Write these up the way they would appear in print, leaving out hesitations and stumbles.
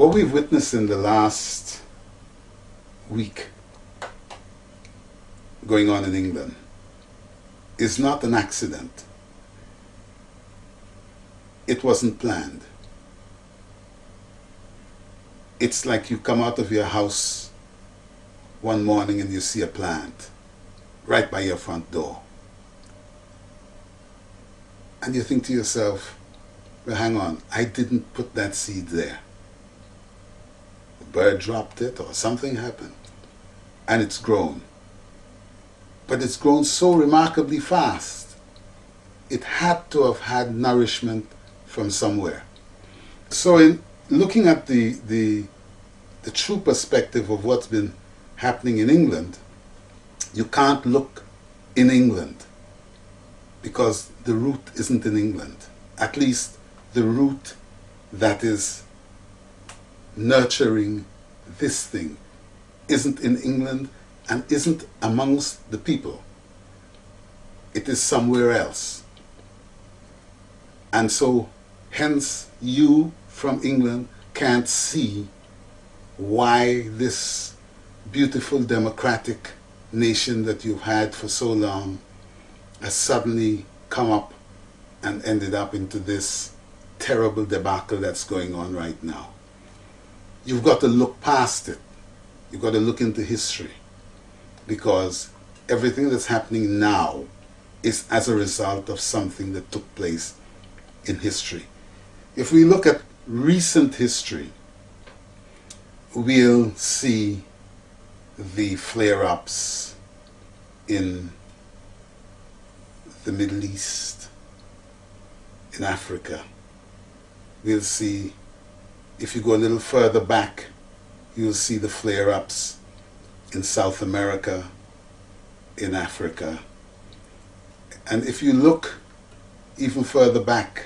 What we've witnessed in the last week going on in England is not an accident. It wasn't planned. It's like you come out of your house one morning and you see a plant right by your front door. And you think to yourself, well, hang on, I didn't put that seed there. A bird dropped it or something happened. And it's grown. But it's grown so remarkably fast. It had to have had nourishment from somewhere. So in looking at the true perspective of what's been happening in England, you can't look in England because the root isn't in England. At least the root that is nurturing this thing isn't in England and isn't amongst the people. It is somewhere else. And so, hence, you from England can't see why this beautiful democratic nation that you've had for so long has suddenly come up and ended up into this terrible debacle that's going on right now. You've got to look past it. You've got to look into history, because everything that's happening now is as a result of something that took place in history. If we look at recent history, we'll see the flare-ups in the Middle East, in Africa. We'll see, if you go a little further back, you'll see the flare-ups in South America, in Africa. And if you look even further back,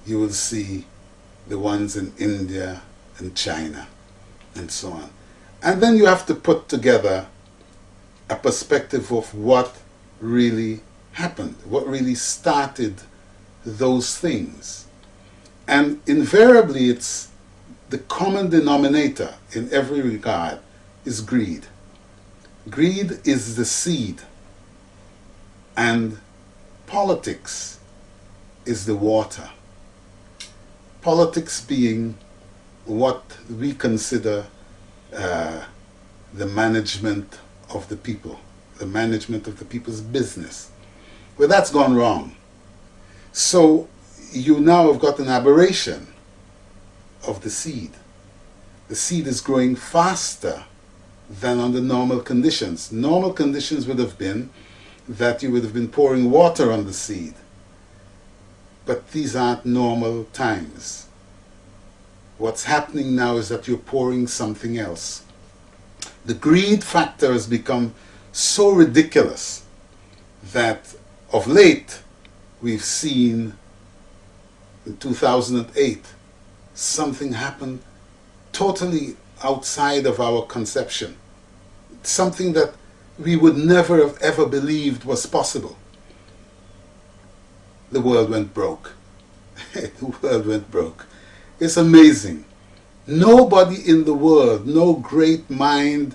you will see the ones in India and China and so on. And then you have to put together a perspective of what really happened, what really started those things. And invariably it's the common denominator in every regard is greed. Greed is the seed, and politics is the water. Politics being what we consider the management of the people, the management of the people's business. Well, that's gone wrong. So you now have got an aberration of the seed. The seed is growing faster than under normal conditions. Normal conditions would have been that you would have been pouring water on the seed. But these aren't normal times. What's happening now is that you're pouring something else. The greed factor has become so ridiculous that of late we've seen in 2008 something happened totally outside of our conception. Something that we would never have ever believed was possible. The world went broke. The world went broke. It's amazing. Nobody in the world, no great mind,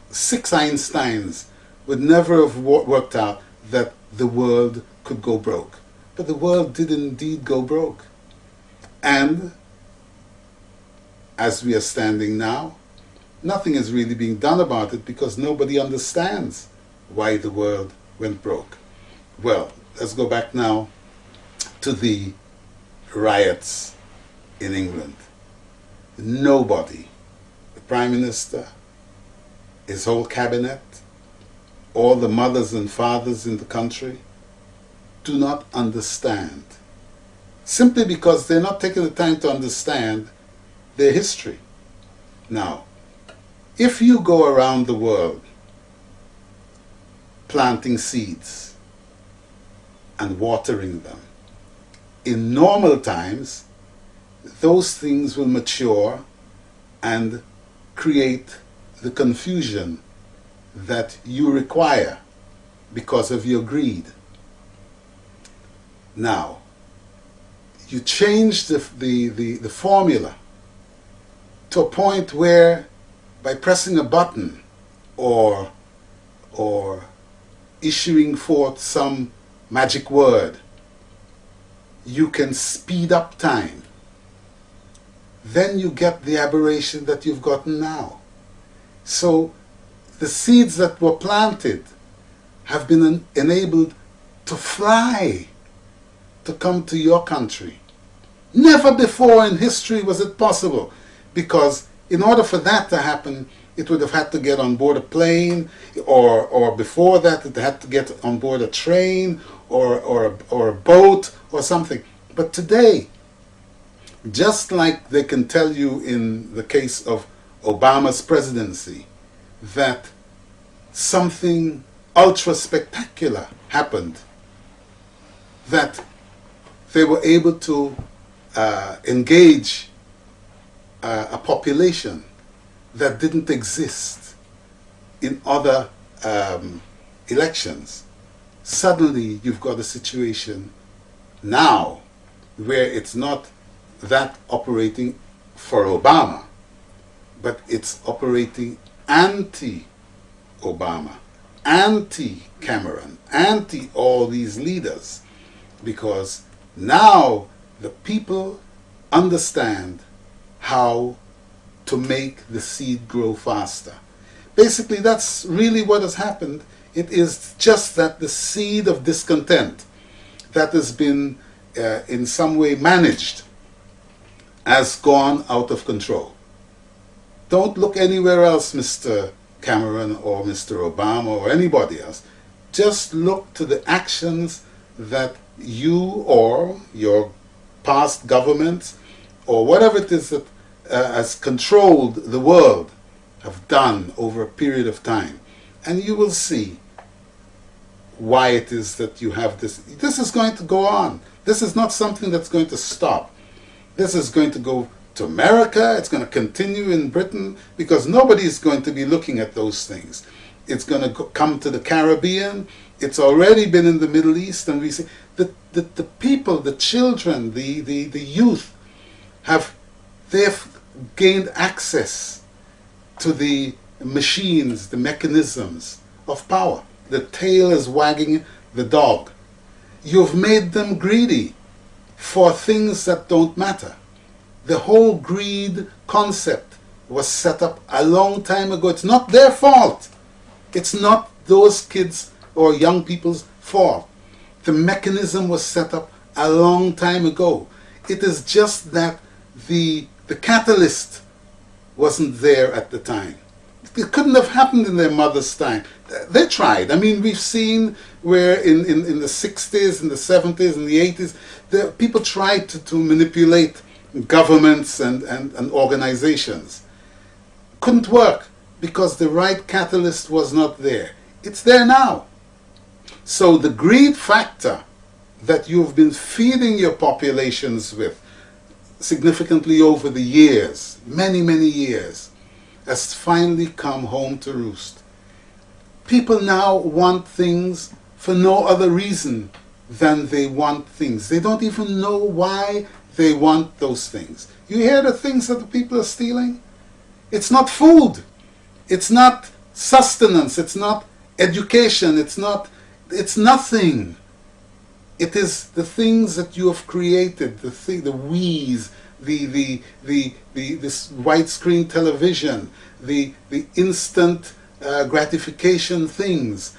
6 Einsteins, would never have worked out that the world could go broke. But the world did indeed go broke. And as we are standing now, nothing is really being done about it because nobody understands why the world went broke. Well, let's go back now to the riots in England. Nobody, the Prime Minister, his whole cabinet, all the mothers and fathers in the country, do not understand. Simply because they're not taking the time to understand their history. Now, if you go around the world planting seeds and watering them, in normal times, those things will mature and create the confusion that you require because of your greed. Now, you change the formula to a point where by pressing a button or issuing forth some magic word, you can speed up time, then you get the aberration that you've gotten now. So the seeds that were planted have been enabled to fly, to come to your country. Never before in history was it possible, because in order for that to happen, it would have had to get on board a plane, or before that it had to get on board a train or a boat or something. But today, just like they can tell you in the case of Obama's presidency, that something ultra spectacular happened, that they were able to engage a population that didn't exist in other elections. Suddenly you've got a situation now where it's not that operating for Obama, but it's operating anti-Obama, anti-Cameron, anti all these leaders, because now the people understand how to make the seed grow faster. Basically, that's really what has happened. It is just that the seed of discontent that has been in some way managed has gone out of control. Don't look anywhere else, Mr. Cameron or Mr. Obama or anybody else. Just look to the actions that you or your past governments or whatever it is that has controlled the world have done over a period of time. And you will see why it is that you have this. This is going to go on. This is not something that's going to stop. This is going to go to America. It's going to continue in Britain, because nobody is going to be looking at those things. It's going to come to the Caribbean. It's already been in the Middle East, and we see the people, the children, the youth they've gained access to the machines, the mechanisms of power. The tail is wagging the dog. You've made them greedy for things that don't matter. The whole greed concept was set up a long time ago. It's not their fault. It's not those kids or young people's fault. The mechanism was set up a long time ago. It is just that the catalyst wasn't there at the time. It couldn't have happened in their mother's time. They tried. I mean, we've seen where in the 60s, in the 70s, in the 80s, people tried to manipulate governments and organizations. Couldn't work because the right catalyst was not there. It's there now. So the greed factor that you've been feeding your populations with significantly over the years, many, many years, has finally come home to roost. People now want things for no other reason than they want things. They don't even know why they want those things. You hear the things that the people are stealing? It's not food. It's not sustenance. It's not education. It's nothing. It is the things that you have created, the Wii's, this widescreen television, the instant gratification things.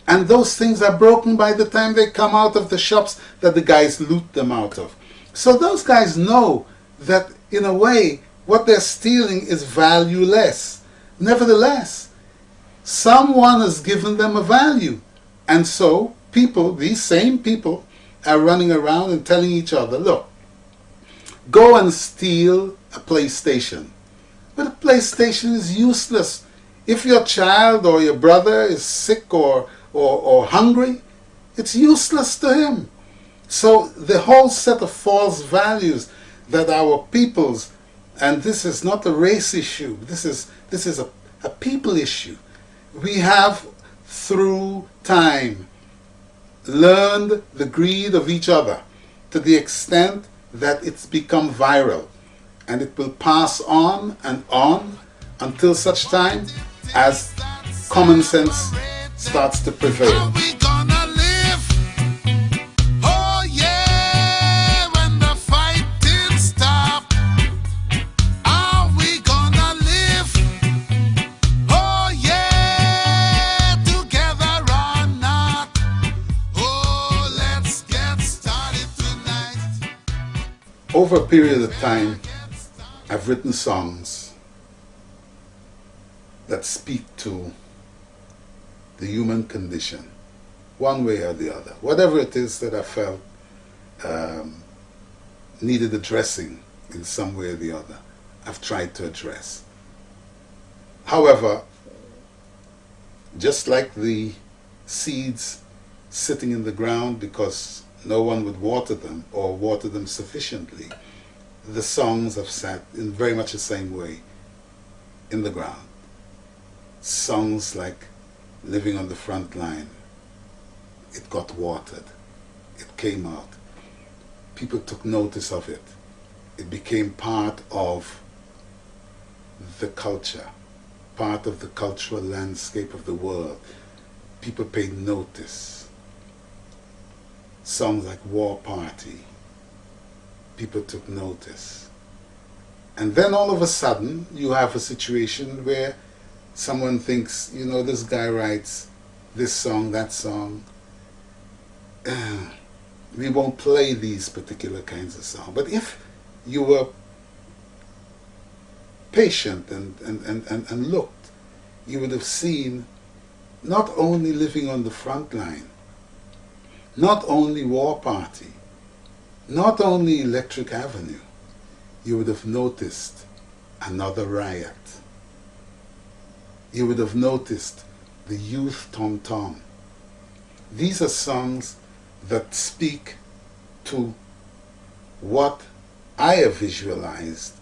And those things are broken by the time they come out of the shops that the guys loot them out of. So those guys know that, in a way, what they're stealing is valueless. Nevertheless, someone has given them a value. And so people, these same people, are running around and telling each other, look, go and steal a PlayStation. But a PlayStation is useless. If your child or your brother is sick or hungry, it's useless to him. So the whole set of false values that our peoples, and this is not a race issue, this is a people issue. We have, through time, learned the greed of each other to the extent that it's become viral. and it will pass on and on until such time as common sense starts to prevail. Over a period of time, I've written songs that speak to the human condition, one way or the other. Whatever it is that I felt needed addressing in some way or the other, I've tried to address. However, just like the seeds sitting in the ground because no one would water them or water them sufficiently, the songs have sat in very much the same way in the ground. Songs like Living on the Front Line, it got watered, it came out, people took notice of it, it became part of the culture, part of the cultural landscape of the world. People paid notice. Songs like War Party, people took notice. And then all of a sudden, you have a situation where someone thinks, you know, this guy writes this song, that song. We won't play these particular kinds of songs. But if you were patient and looked, you would have seen not only Living on the Front Line, not only War Party, not only Electric Avenue, you would have noticed Another Riot. You would have noticed the Youth Tom Tom. These are songs that speak to what I have visualized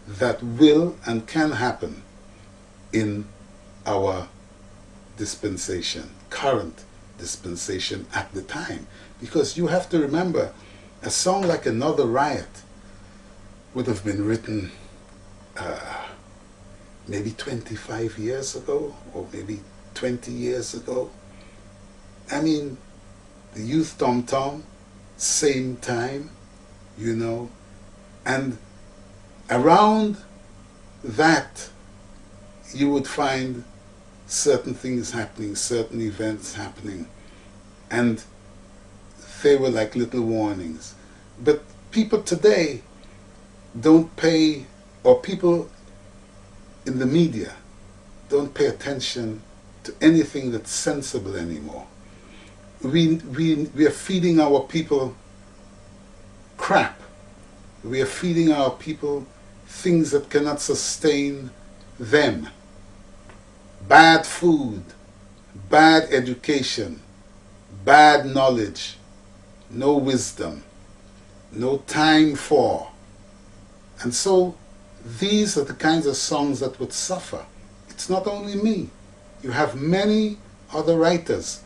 that will and can happen in our dispensation, current dispensation at the time. Because you have to remember, a song like Another Riot would have been written maybe 25 years ago, or maybe 20 years ago. I mean, the Youth Tom Tom, same time, you know, and around that you would find certain things happening, certain events happening, and they were like little warnings. But people today don't pay, or people in the media don't pay attention to anything that's sensible anymore. We are feeding our people crap. We are feeding our people things that cannot sustain them. Bad food, bad education, bad knowledge, no wisdom, no time for. And so these are the kinds of songs that would suffer. It's not only me. You have many other writers,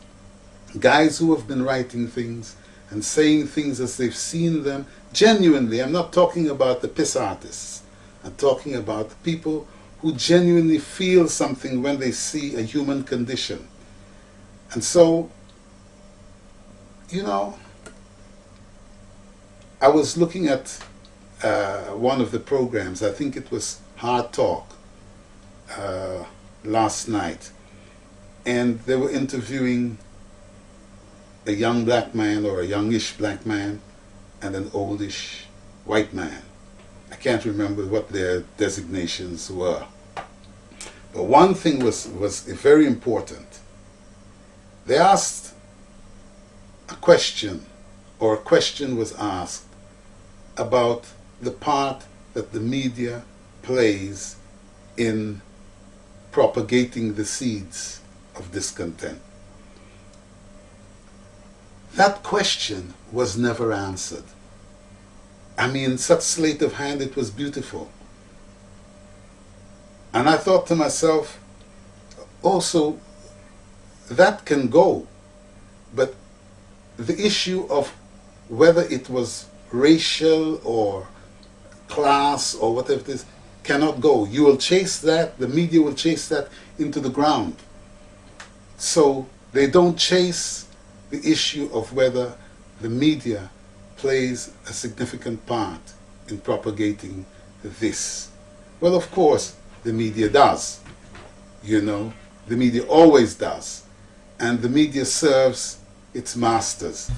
guys who have been writing things and saying things as they've seen them genuinely. I'm not talking about the piss artists. I'm talking about people who genuinely feel something when they see a human condition. And so, you know, I was looking at one of the programs, I think it was Hard Talk, last night, and they were interviewing a young black man, or a youngish black man, and an oldish white man. I can't remember what their designations were. But one thing was very important. They asked a question, or a question was asked about the part that the media plays in propagating the seeds of discontent. That question was never answered. I mean, such sleight of hand, it was beautiful. And I thought to myself, also, that can go, but the issue of whether it was racial or class or whatever it is cannot go. You will chase that, the media will chase that into the ground. So they don't chase the issue of whether the media plays a significant part in propagating this. Well, of course, the media does. You know, the media always does. And the media serves its masters.